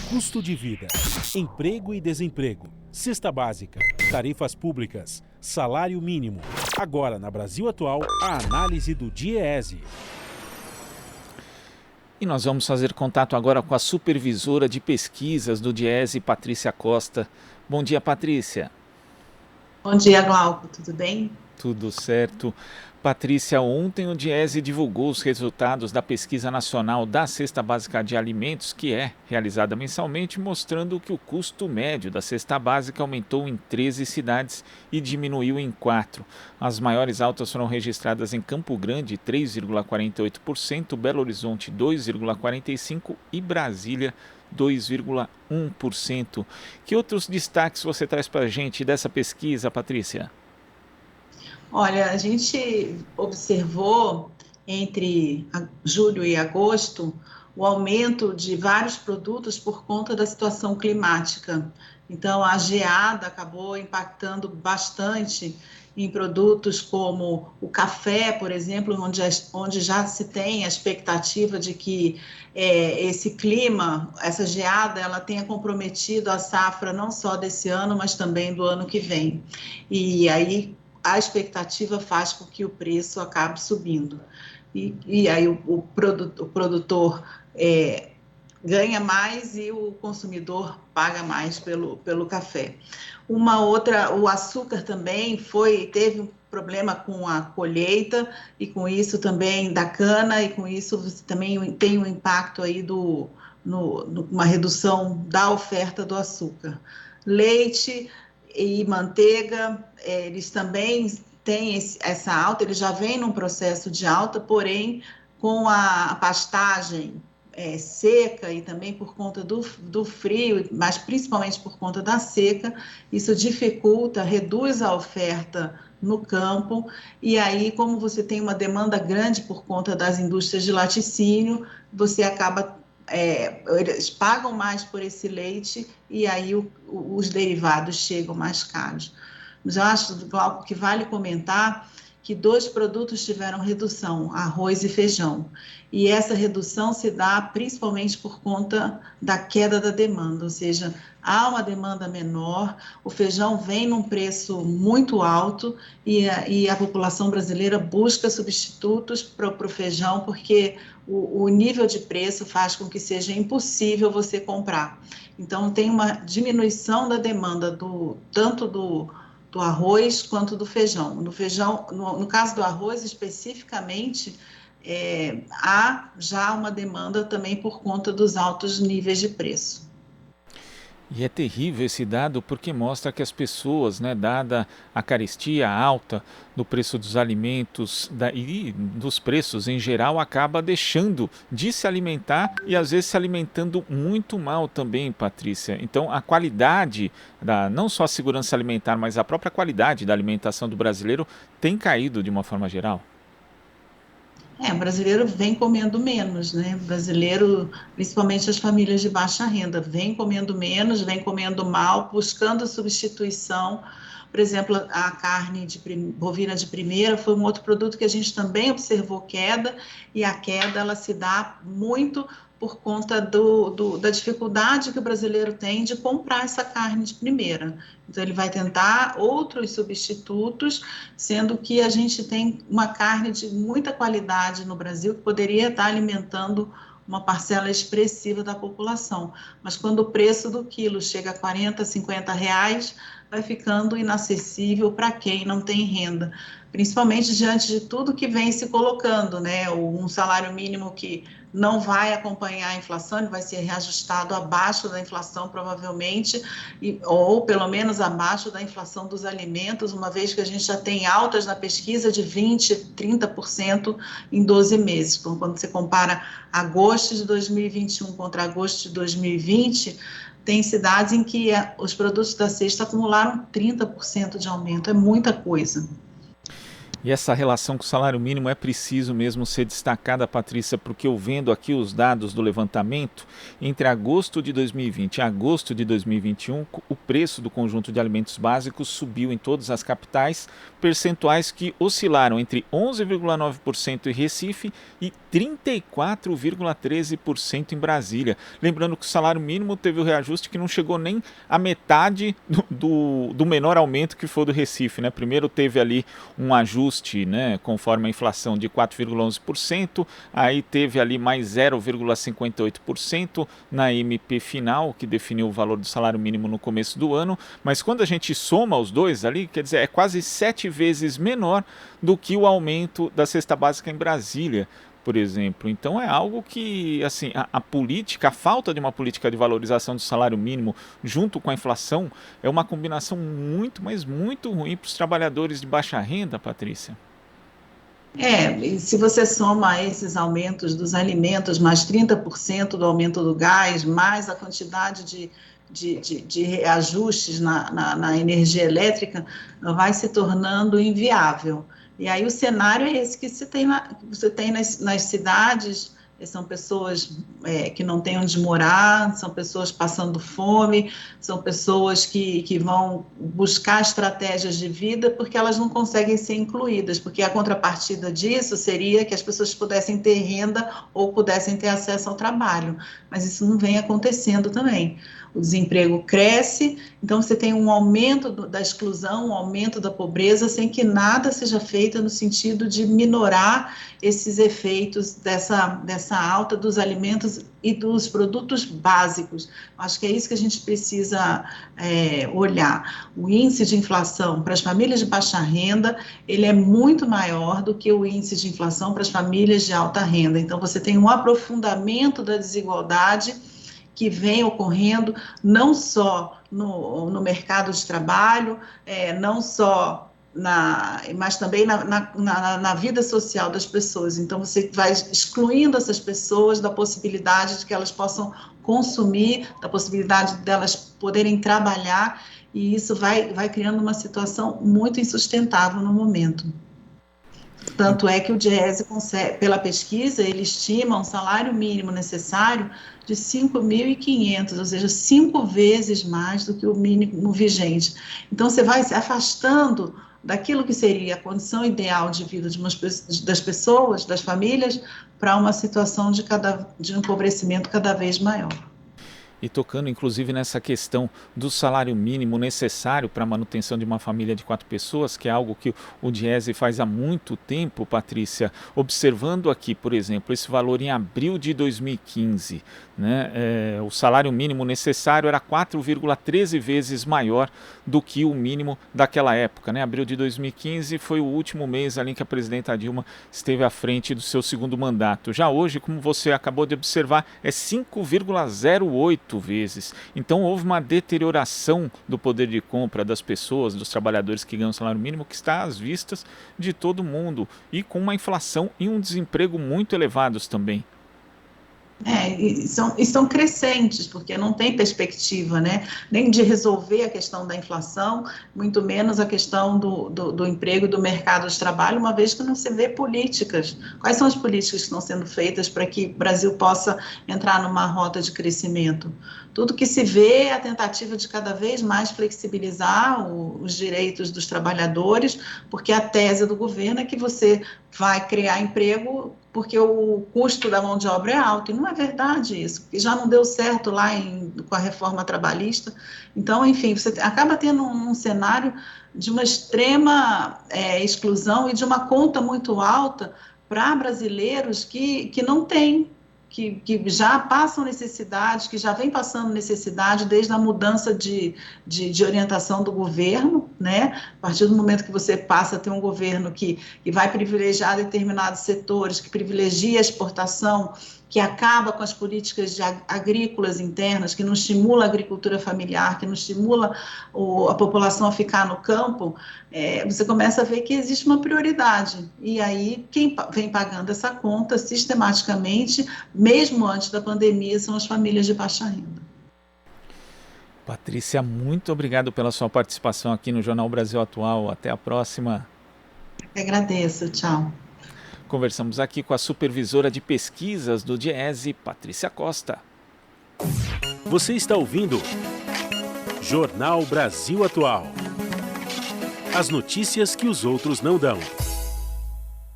Custo de vida, emprego e desemprego, cesta básica, tarifas públicas, salário mínimo. Agora, na Brasil Atual, a análise do DIEESE. E nós vamos fazer contato agora com a supervisora de pesquisas do DIEESE, Patrícia Costa. Bom dia, Patrícia. Bom dia, Glauco. Tudo bem? Tudo certo. Patrícia, ontem o DIEESE divulgou os resultados da Pesquisa Nacional da Cesta Básica de Alimentos, que é realizada mensalmente, mostrando que o custo médio da cesta básica aumentou em 13 cidades e diminuiu em 4. As maiores altas foram registradas em Campo Grande, 3,48%, Belo Horizonte, 2,45% e Brasília, 2,1%. Que outros destaques você traz para a gente dessa pesquisa, Patrícia? Olha, a gente observou entre julho e agosto o aumento de vários produtos por conta da situação climática. Então, a geada acabou impactando bastante em produtos como o café, por exemplo, onde já se tem a expectativa de que esse clima, essa geada, ela tenha comprometido a safra não só desse ano, mas também do ano que vem. E aí a expectativa faz com que o preço acabe subindo. E aí o produtor ganha mais e o consumidor paga mais pelo café. Uma outra, o açúcar também teve um problema com a colheita e com isso também da cana, e com isso você também tem um impacto aí uma redução da oferta do açúcar. Leite e manteiga, eles também têm essa alta, eles já vêm num processo de alta, porém com a pastagem seca e também por conta do frio, mas principalmente por conta da seca, isso dificulta, reduz a oferta no campo, e aí como você tem uma demanda grande por conta das indústrias de laticínio, você acaba eles pagam mais por esse leite e aí os derivados chegam mais caros. Mas eu acho, Glauco, que vale comentar que 2 produtos tiveram redução, arroz e feijão. E essa redução se dá principalmente por conta da queda da demanda, ou seja, há uma demanda menor, o feijão vem num preço muito alto e a população brasileira busca substitutos para o feijão, porque o nível de preço faz com que seja impossível você comprar. Então, tem uma diminuição da demanda tanto do arroz quanto do feijão. No caso do arroz especificamente, há já uma demanda também por conta dos altos níveis de preço. E é terrível esse dado porque mostra que as pessoas, dada a carestia alta do preço dos alimentos e dos preços em geral, acaba deixando de se alimentar e às vezes se alimentando muito mal também, Patrícia. Então a qualidade, não só a segurança alimentar, mas a própria qualidade da alimentação do brasileiro tem caído de uma forma geral. O brasileiro vem comendo menos, né? O brasileiro, principalmente as famílias de baixa renda, vem comendo menos, vem comendo mal, buscando substituição. Por exemplo, a carne bovina de primeira foi um outro produto que a gente também observou queda, e a queda ela se dá muito por conta da dificuldade que o brasileiro tem de comprar essa carne de primeira. Então, ele vai tentar outros substitutos, sendo que a gente tem uma carne de muita qualidade no Brasil que poderia estar alimentando uma parcela expressiva da população. Mas quando o preço do quilo chega a 40, 50 reais, vai ficando inacessível para quem não tem renda, principalmente diante de tudo que vem se colocando, né? Um salário mínimo que não vai acompanhar a inflação, ele vai ser reajustado abaixo da inflação, provavelmente, ou pelo menos abaixo da inflação dos alimentos, uma vez que a gente já tem altas na pesquisa de 20%, 30% em 12 meses. Então, quando você compara agosto de 2021 contra agosto de 2020, tem cidades em que os produtos da cesta acumularam 30% de aumento, é muita coisa. E essa relação com o salário mínimo é preciso mesmo ser destacada, Patrícia, porque eu vendo aqui os dados do levantamento, entre agosto de 2020 e agosto de 2021, o preço do conjunto de alimentos básicos subiu em todas as capitais, percentuais que oscilaram entre 11,9% em Recife e 34,13% em Brasília. Lembrando que o salário mínimo teve o reajuste que não chegou nem à metade do menor aumento que foi do Recife, né? Primeiro teve ali um ajuste, né, conforme a inflação de 4,11%, aí teve ali mais 0,58% na MP final, que definiu o valor do salário mínimo no começo do ano, mas quando a gente soma os dois ali, quer dizer, é quase 7 vezes menor do que o aumento da cesta básica em Brasília, por exemplo. Então é algo que, assim, a política, a falta de uma política de valorização do salário mínimo junto com a inflação é uma combinação muito, mas muito ruim para os trabalhadores de baixa renda, Patrícia. E se você soma esses aumentos dos alimentos, mais 30% do aumento do gás, mais a quantidade de reajustes na energia elétrica, vai se tornando inviável. E aí o cenário é esse que você tem nas cidades. São pessoas que não têm onde morar, são pessoas passando fome, são pessoas que vão buscar estratégias de vida porque elas não conseguem ser incluídas, porque a contrapartida disso seria que as pessoas pudessem ter renda ou pudessem ter acesso ao trabalho, mas isso não vem acontecendo também. O desemprego cresce, então você tem um aumento da exclusão, um aumento da pobreza, sem que nada seja feito no sentido de minorar esses efeitos dessa alta dos alimentos e dos produtos básicos. Acho que é isso que a gente precisa olhar. O índice de inflação para as famílias de baixa renda, ele é muito maior do que o índice de inflação para as famílias de alta renda. Então, você tem um aprofundamento da desigualdade que vem ocorrendo não só no mercado de trabalho, não só mas também na vida social das pessoas. Então, você vai excluindo essas pessoas da possibilidade de que elas possam consumir, da possibilidade delas poderem trabalhar, e isso vai criando uma situação muito insustentável no momento. Tanto é que o Diese consegue, pela pesquisa, ele estima um salário mínimo necessário de 5.500, ou seja, 5 vezes mais do que o mínimo vigente. Então, você vai se afastando daquilo que seria a condição ideal de vida das pessoas, das famílias, para uma situação de empobrecimento cada vez maior. E tocando inclusive nessa questão do salário mínimo necessário para a manutenção de uma família de 4 pessoas, que é algo que o Diese faz há muito tempo, Patrícia, observando aqui, por exemplo, esse valor em abril de 2015, né, o salário mínimo necessário era 4,13 vezes maior do que o mínimo daquela época, né? Abril de 2015 foi o último mês ali que a presidenta Dilma esteve à frente do seu segundo mandato. Já hoje, como você acabou de observar, é 5,08 vezes. Então houve uma deterioração do poder de compra das pessoas, dos trabalhadores que ganham salário mínimo, que está às vistas de todo mundo, e com uma inflação e um desemprego muito elevados também. Estão crescentes, porque não tem perspectiva, né, nem de resolver a questão da inflação, muito menos a questão do emprego e do mercado de trabalho, uma vez que não se vê políticas. Quais são as políticas que estão sendo feitas para que o Brasil possa entrar numa rota de crescimento? Tudo que se vê é a tentativa de cada vez mais flexibilizar os direitos dos trabalhadores, porque a tese do governo é que você vai criar emprego porque o custo da mão de obra é alto, e não é verdade isso, porque já não deu certo lá com a reforma trabalhista. Então, enfim, você acaba tendo um cenário de uma extrema exclusão e de uma conta muito alta para brasileiros que não têm, que já passam necessidade, que já vem passando necessidade desde a mudança de orientação do governo, né? A partir do momento que você passa a ter um governo que vai privilegiar determinados setores, que privilegia a exportação, que acaba com as políticas agrícolas internas, que não estimula a agricultura familiar, que não estimula a população a ficar no campo, você começa a ver que existe uma prioridade. E aí, quem vem pagando essa conta sistematicamente, mesmo antes da pandemia, são as famílias de baixa renda. Patrícia, muito obrigado pela sua participação aqui no Jornal Brasil Atual. Até a próxima. Eu agradeço, tchau. Conversamos aqui com a supervisora de pesquisas do Diese, Patrícia Costa. Você está ouvindo Jornal Brasil Atual. As notícias que os outros não dão.